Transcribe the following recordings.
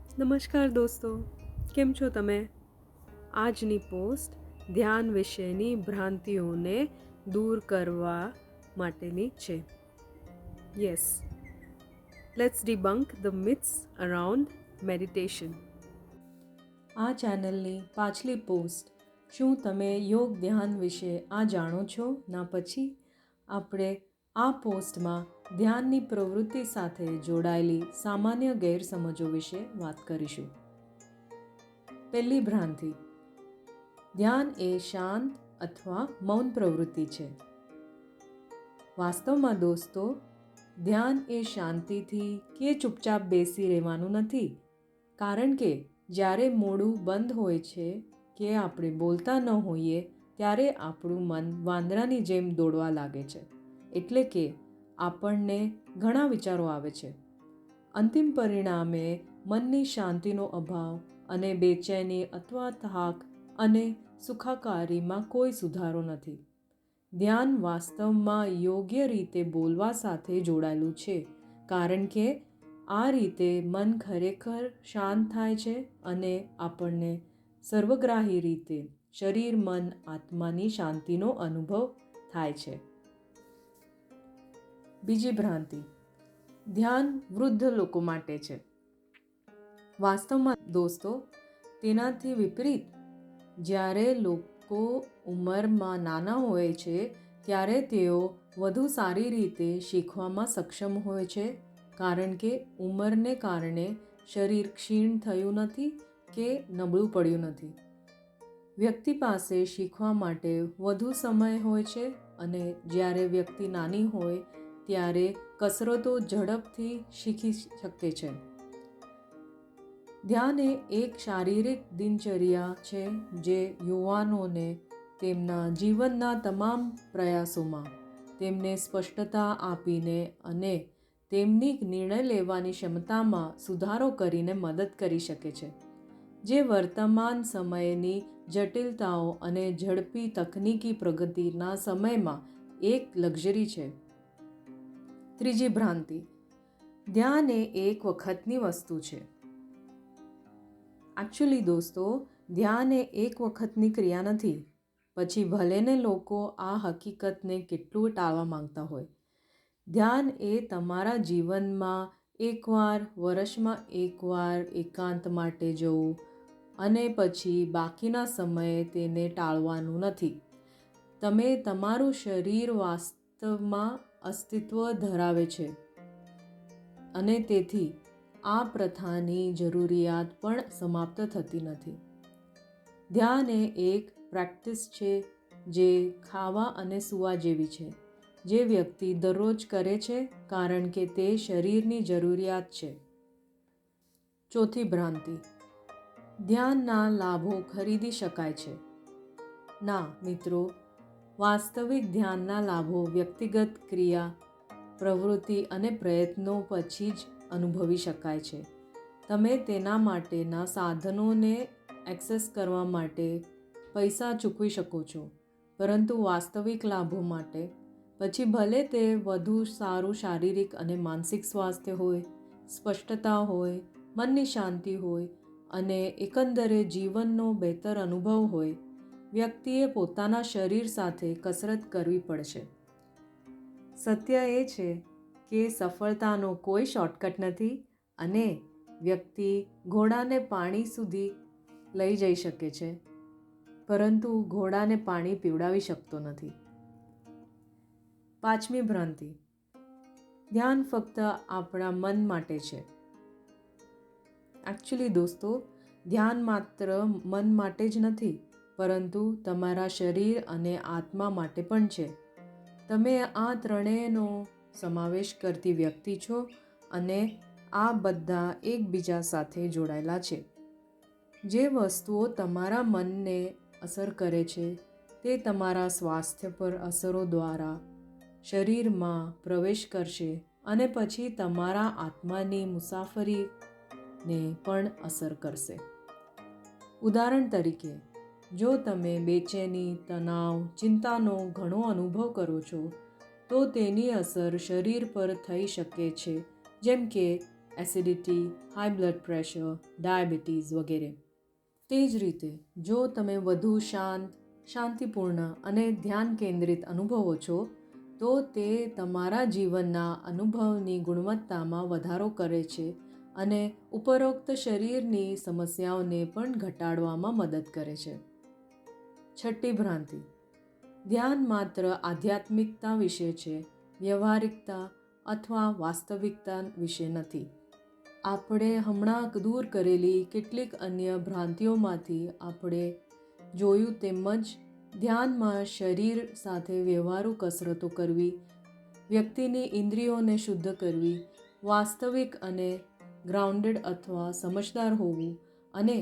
નમસ્કાર દોસ્તો, કેમ છો તમે? આજની પોસ્ટ ધ્યાન વિશેની ભ્રાંતિઓને દૂર કરવા માટેની છે. Yes, let's debunk the myths around meditation. આ ચેનલની પાછલી પોસ્ટ શું તમે યોગ ધ્યાન વિશે જાણો છો? ના પછી આપણે આ પોસ્ટમાં ધ્યાનની પ્રવૃત્તિ સાથે જોડાયેલી સામાન્ય ગેરસમજો વિશે વાત કરીશું. પહેલી ભ્રાંતિ: ધ્યાન એ શાંત અથવા મૌન પ્રવૃત્તિ છે. વાસ્તવમાં દોસ્તો, ધ્યાન એ શાંતિથી કે ચૂપચાપ બેસી રહેવાનું નથી. કારણ કે જ્યારે મોઢું બંધ હોય છે કે આપણે બોલતા ન હોઈએ ત્યારે આપણું મન વાંદરાની જેમ દોડવા લાગે છે. એટલે કે આપણને ઘણા વિચારો આવે છે. અંતિમ પરિણામે મનની શાંતિનો અભાવ અને બેચેની અથવા થાક અને સુખાકારીમાં કોઈ સુધારો નથી. ધ્યાન વાસ્તવમાં યોગ્ય રીતે બોલવા સાથે જોડાયેલું છે, કારણ કે આ રીતે મન ખરેખર શાંત થાય છે અને આપણને સર્વગ્રાહી રીતે શરીર, મન, આત્માની શાંતિનો અનુભવ થાય છે. બીજી ભ્રાંતિ: ધ્યાન વૃદ્ધ લોકો માટે છે. વાસ્તવમાં દોસ્તો, તેનાથી વિપરીત. જ્યારે લોકો ઉંમરમાં નાના હોય છે ત્યારે તેઓ વધુ સારી રીતે શીખવામાં સક્ષમ હોય છે, કારણ કે ઉંમરને કારણે શરીર ક્ષીણ થયું નથી કે નબળું પડ્યું નથી. વ્યક્તિ પાસે શીખવા માટે વધુ સમય હોય છે અને જ્યારે વ્યક્તિ નાની હોય ત્યારે કસરતો ઝડપથી શીખી શકે છે. ધ્યાન એ એક શારીરિક દિનચર્યા છે જે યુવાનોને તેમના જીવનના તમામ પ્રયાસોમાં તેમને સ્પષ્ટતા આપીને અને તેમની નિર્ણય લેવાની ક્ષમતામાં સુધારો કરીને મદદ કરી શકે છે, જે વર્તમાન સમયની જટિલતાઓ અને ઝડપી તકનીકી પ્રગતિના સમયમાં એક લક્ઝરી છે. ત્રીજી ભ્રાંતિ: ધ્યાન એ એક વખતની વસ્તુ છે. એકચ્યુઅલી દોસ્તો, ધ્યાન એ એક વખતની ક્રિયા નથી. પછી ભલેને લોકો આ હકીકતને કેટલું ટાળવા માંગતા હોય. ધ્યાન એ તમારા જીવનમાં એકવાર, વર્ષમાં એકવાર એકાંત માટે જવું અને પછી બાકીના સમયે તેને ટાળવાનું નથી. તમે તમારું શરીર વાસ્તવમાં અસ્તિત્વ ધરાવે છે અને તેથી આ પ્રથાની જરૂરિયાત પણ સમાપ્ત થતી નથી. ધ્યાન એ એક પ્રેક્ટિસ છે જે ખાવા અને સૂવા જેવી છે, જે વ્યક્તિ દરરોજ કરે છે કારણ કે તે શરીરની જરૂરિયાત છે. ચોથી ભ્રાંતિ: ધ્યાનના લાભો ખરીદી શકાય છે. ના મિત્રો, વાસ્તવિક ધ્યાનના લાભો વ્યક્તિગત ક્રિયા, પ્રવૃત્તિ અને પ્રયત્નો પછી જ અનુભવી શકાય છે. તમે તેના માટેના સાધનોને એક્સેસ કરવા માટે પૈસા ચૂકવી શકો છો, પરંતુ વાસ્તવિક લાભો માટે પછી ભલે તે વધુ સારું શારીરિક અને માનસિક સ્વાસ્થ્ય હોય, સ્પષ્ટતા હોય, મનની શાંતિ હોય અને એકંદરે જીવનનો બહેતર અનુભવ હોય, વ્યક્તિએ પોતાના શરીર સાથે કસરત કરવી પડશે. સત્ય એ છે કે સફળતાનો કોઈ શોર્ટકટ નથી અને વ્યક્તિ ઘોડાને પાણી સુધી લઈ જઈ શકે છે, પરંતુ ઘોડાને પાણી પીવડાવી શકતો નથી. પાંચમી ભ્રાંતિ: ધ્યાન ફક્ત આપણા મન માટે છે. એકચ્યુઅલી દોસ્તો, ધ્યાન માત્ર મન માટે જ નથી, પરંતુ તમારા શરીર અને આત્મા માટે પણ છે. તમે આ ત્રણેયનો સમાવેશ કરતી વ્યક્તિ છો અને આ બધા એકબીજા સાથે જોડાયેલા છે. જે વસ્તુઓ તમારા મનને અસર કરે છે તે તમારા સ્વાસ્થ્ય પર અસરો દ્વારા શરીરમાં પ્રવેશ કરશે અને પછી તમારા આત્માની મુસાફરીને પણ અસર કરશે. ઉદાહરણ તરીકે, જો તમે બેચેની, તણાવ, ચિંતાનો ઘણો અનુભવ કરો છો, તો તેની અસર શરીર પર થઈ શકે છે, જેમ કે acidity, high blood pressure, diabetes વગેરે. તે જ રીતે જો તમે વધુ શાંતિપૂર્ણ અને ધ્યાન કેન્દ્રિત અનુભવો છો તો તે તમારા જીવનના અનુભવની ગુણવત્તામાં વધારો કરે છે અને ઉપરોક્ત શરીરની સમસ્યાઓને પણ ઘટાડવામાં મદદ કરે છે. છઠ્ઠી ભ્રાંતિ. ધ્યાન માત્ર આધ્યાત્મિકતા વિશે છે, વ્યવહારિકતા અથવા વાસ્તવિકતા વિશે નથી. આપણે હમણાં દૂર કરેલી કેટલીક અન્ય ભ્રાંતિઓમાંથી આપણે જોયું તેમજ ધ્યાનમાં શરીર સાથે વ્યવહારુ કસરતો કરવી, વ્યક્તિની ઇન્દ્રિયોને શુદ્ધ કરવી, વાસ્તવિક અને ગ્રાઉન્ડેડ અથવા સમજદાર હોવું અને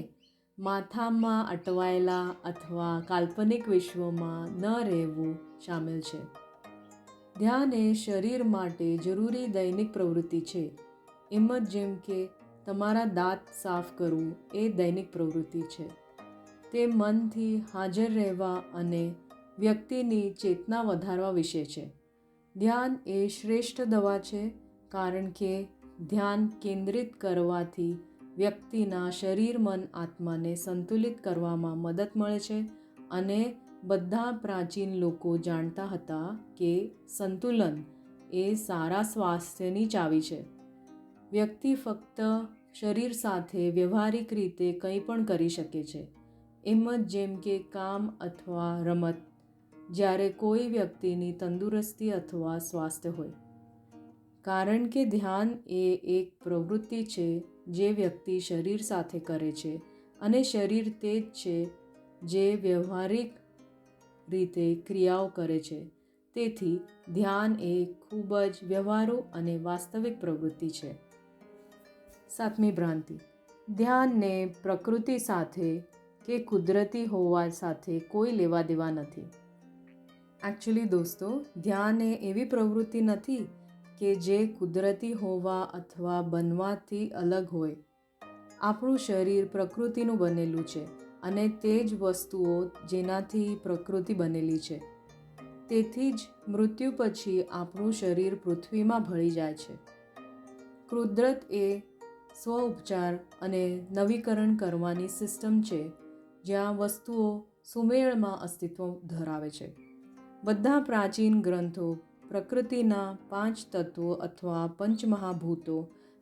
માથામાં અટવાયેલા અથવા કાલ્પનિક વિશ્વમાં ન રહેવું શામેલ છે. ધ્યાન એ શરીર માટે જરૂરી દૈનિક પ્રવૃત્તિ છે. એમ જ જેમ કે તમારા દાંત સાફ કરવું એ દૈનિક પ્રવૃત્તિ છે. તે મનથી હાજર રહેવા અને વ્યક્તિની ચેતના વધારવા વિશે છે. ધ્યાન એ શ્રેષ્ઠ દવા છે કારણ કે ધ્યાન કેન્દ્રિત કરવાથી વ્યક્તિના શરીર, મન, આત્માને સંતુલિત કરવામાં મદદ મળે છે અને બધા પ્રાચીન લોકો જાણતા હતા કે સંતુલન એ સારા સ્વાસ્થ્યની ચાવી છે. વ્યક્તિ ફક્ત શરીર સાથે વ્યવહારિક રીતે કંઈ પણ કરી શકે છે, એમ જ જેમ કે કામ અથવા રમત, જ્યારે કોઈ વ્યક્તિની તંદુરસ્તી અથવા સ્વાસ્થ્ય હોય. કારણ કે ધ્યાન એ એક પ્રવૃત્તિ છે જે વ્યક્તિ શરીર સાથે કરે છે અને શરીર તે જ છે જે વ્યવહારિક રીતે ક્રિયાઓ કરે છે. તેથી ધ્યાન એ ખૂબ જ વ્યવહારુ અને વાસ્તવિક પ્રવૃત્તિ છે. સાતમી ભ્રાંતિ. ધ્યાનને પ્રકૃતિ સાથે કે કુદરતી હોવા સાથે કોઈ લેવા દેવા નથી. એકચ્યુઅલી દોસ્તો, ધ્યાન એ એવી પ્રવૃત્તિ નથી કે જે કુદરતી હોવા અથવા બનવાથી અલગ હોય. આપણું શરીર પ્રકૃતિનું બનેલું છે અને તે જ વસ્તુઓ જેનાથી પ્રકૃતિ બનેલી છે. તેથી જ મૃત્યુ પછી આપણું શરીર પૃથ્વીમાં ભળી જાય છે. કુદરત એ સ્વ-ઉપચાર અને નવીકરણ કરવાની સિસ્ટમ છે જ્યાં વસ્તુઓ સુમેળમાં અસ્તિત્વ ધરાવે છે. બધા પ્રાચીન ગ્રંથો પ્રકૃતિના 5 તત્વો અથવા પંચમહાભૂતો,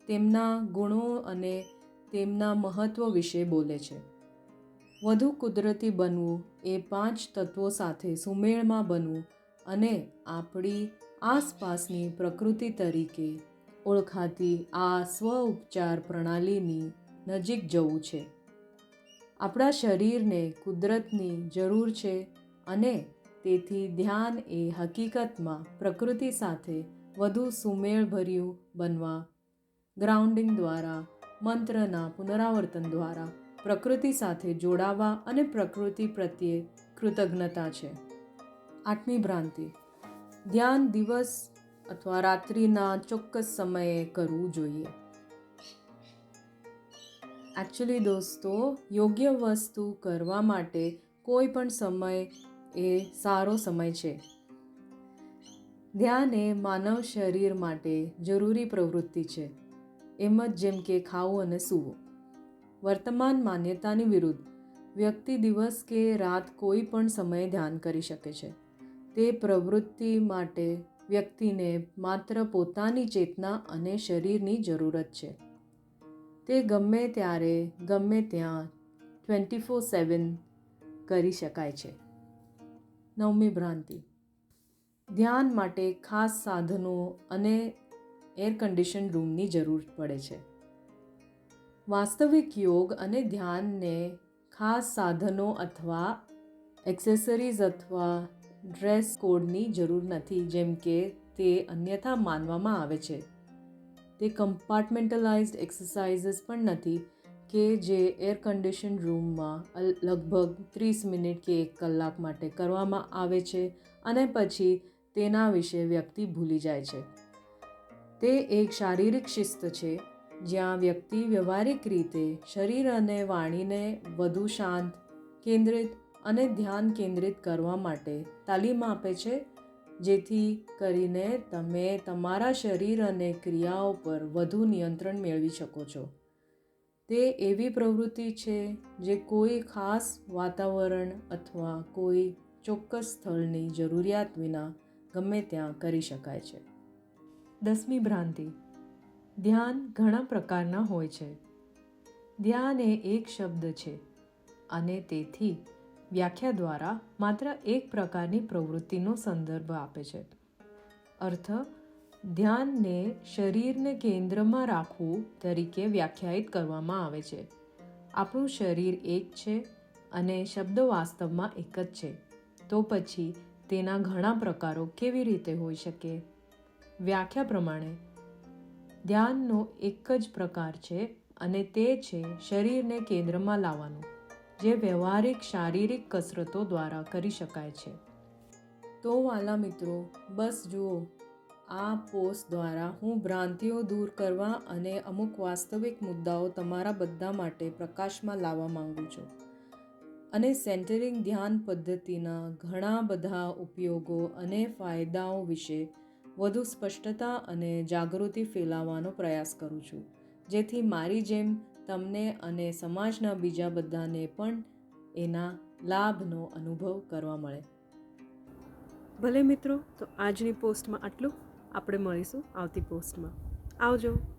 તેમના ગુણો અને તેમના મહત્વ વિશે બોલે છે. વધુ કુદરતી બનવું એ 5 તત્વો સાથે સુમેળમાં બનવું અને આપણી આસપાસની પ્રકૃતિ તરીકે ઓળખાતી આ સ્વ-ઉપચાર પ્રણાલીની નજીક જવું છે. આપણા શરીરને કુદરતની જરૂર છે અને તેથી ધ્યાન એ હકીકતમાં પ્રકૃતિ સાથે વધુ સુમેળભર્યું બનવા, ગ્રાઉન્ડિંગ દ્વારા, મંત્રના પુનરાવર્તન દ્વારા પ્રકૃતિ સાથે જોડાવા અને પ્રકૃતિ પ્રત્યે કૃતજ્ઞતા છે. આઠમી ભ્રાંતિ. ધ્યાન દિવસ અથવા રાત્રિના ચોક્કસ સમયે કરવું જોઈએ. એકચ્યુઅલી દોસ્તો, યોગ્ય વસ્તુ કરવા માટે કોઈ પણ સમય એ સારો સમય છે. ધ્યાન એ માનવ શરીર માટે જરૂરી પ્રવૃત્તિ છે, એમ જ જેમ કે ખાવું અને સૂવું. વર્તમાન માન્યતાની વિરુદ્ધ, વ્યક્તિ દિવસ કે રાત કોઈ પણ સમયે ધ્યાન કરી શકે છે. તે પ્રવૃત્તિ માટે વ્યક્તિને માત્ર પોતાની ચેતના અને શરીરની જરૂરત છે. તે ગમે ત્યારે, ગમે ત્યાં 24/7 કરી શકાય છે. નવમી ભ્રાંતિ. ધ્યાન માટે ખાસ સાધનો અને એર કન્ડિશન રૂમની જરૂર પડે છે. વાસ્તવિક યોગ અને ધ્યાનને ખાસ સાધનો અથવા એક્સેસરીઝ અથવા ડ્રેસ કોડની જરૂર નથી જેમ કે તે અન્યથા માનવામાં આવે છે. તે કમ્પાર્ટમેન્ટલાઇઝ્ડ એક્સરસાઇઝીસ પણ નથી કે જે એર કન્ડિશન રૂમમાં લગભગ 30 મિનિટ કે 1 કલાક માટે કરવામાં આવે છે અને પછી તેના વિશે વ્યક્તિ ભૂલી જાય છે. તે એક શારીરિક શિસ્ત છે જ્યાં વ્યક્તિ વ્યવહારિક રીતે શરીર અને વાણીને વધુ શાંત, કેન્દ્રિત અને ધ્યાન કેન્દ્રિત કરવા માટે તાલીમ આપે છે જેથી કરીને તમે તમારા શરીર અને ક્રિયાઓ પર વધુ નિયંત્રણ મેળવી શકો છો. તે એવી પ્રવૃત્તિ છે જે કોઈ ખાસ વાતાવરણ અથવા કોઈ ચોક્કસ સ્થળની જરૂરિયાત વિના ગમે ત્યાં કરી શકાય છે. 10મી ભ્રાંતિ. ધ્યાન ઘણા પ્રકારના હોય છે. ધ્યાન એ એક શબ્દ છે અને તેથી વ્યાખ્યા દ્વારા માત્ર એક પ્રકારની પ્રવૃત્તિનો સંદર્ભ આપે છે. અર્થ ધ્યાનને શરીરને કેન્દ્રમાં રાખવું તરીકે વ્યાખ્યાયિત કરવામાં આવે છે. આપણું શરીર એક છે અને શબ્દ વાસ્તવમાં એક જ છે. તો પછી તેના ઘણા પ્રકારો કેવી રીતે હોઈ શકે? વ્યાખ્યા પ્રમાણે ધ્યાનનો એક જ પ્રકાર છે અને તે છે શરીરને કેન્દ્રમાં લાવવાનું, જે વ્યવહારિક શારીરિક કસરતો દ્વારા કરી શકાય છે. તો વાલા મિત્રો, બસ જુઓ, આ પોસ્ટ દ્વારા હું ભ્રાંતિઓ દૂર કરવા અને અમુક વાસ્તવિક મુદ્દાઓ તમારા બધા માટે પ્રકાશમાં લાવવા માંગુ છું અને સેન્ટરિંગ ધ્યાન પદ્ધતિના ઘણા બધા ઉપયોગો અને ફાયદાઓ વિશે વધુ સ્પષ્ટતા અને જાગૃતિ ફેલાવવાનો પ્રયાસ કરું છું, જેથી મારી જેમ તમને અને સમાજના બીજા બધાને પણ એના લાભનો અનુભવ કરવા મળે. ભલે મિત્રો, તો આજની પોસ્ટમાં આટલું. આપણે મળીશું આવતી પોસ્ટમાં. આવજો.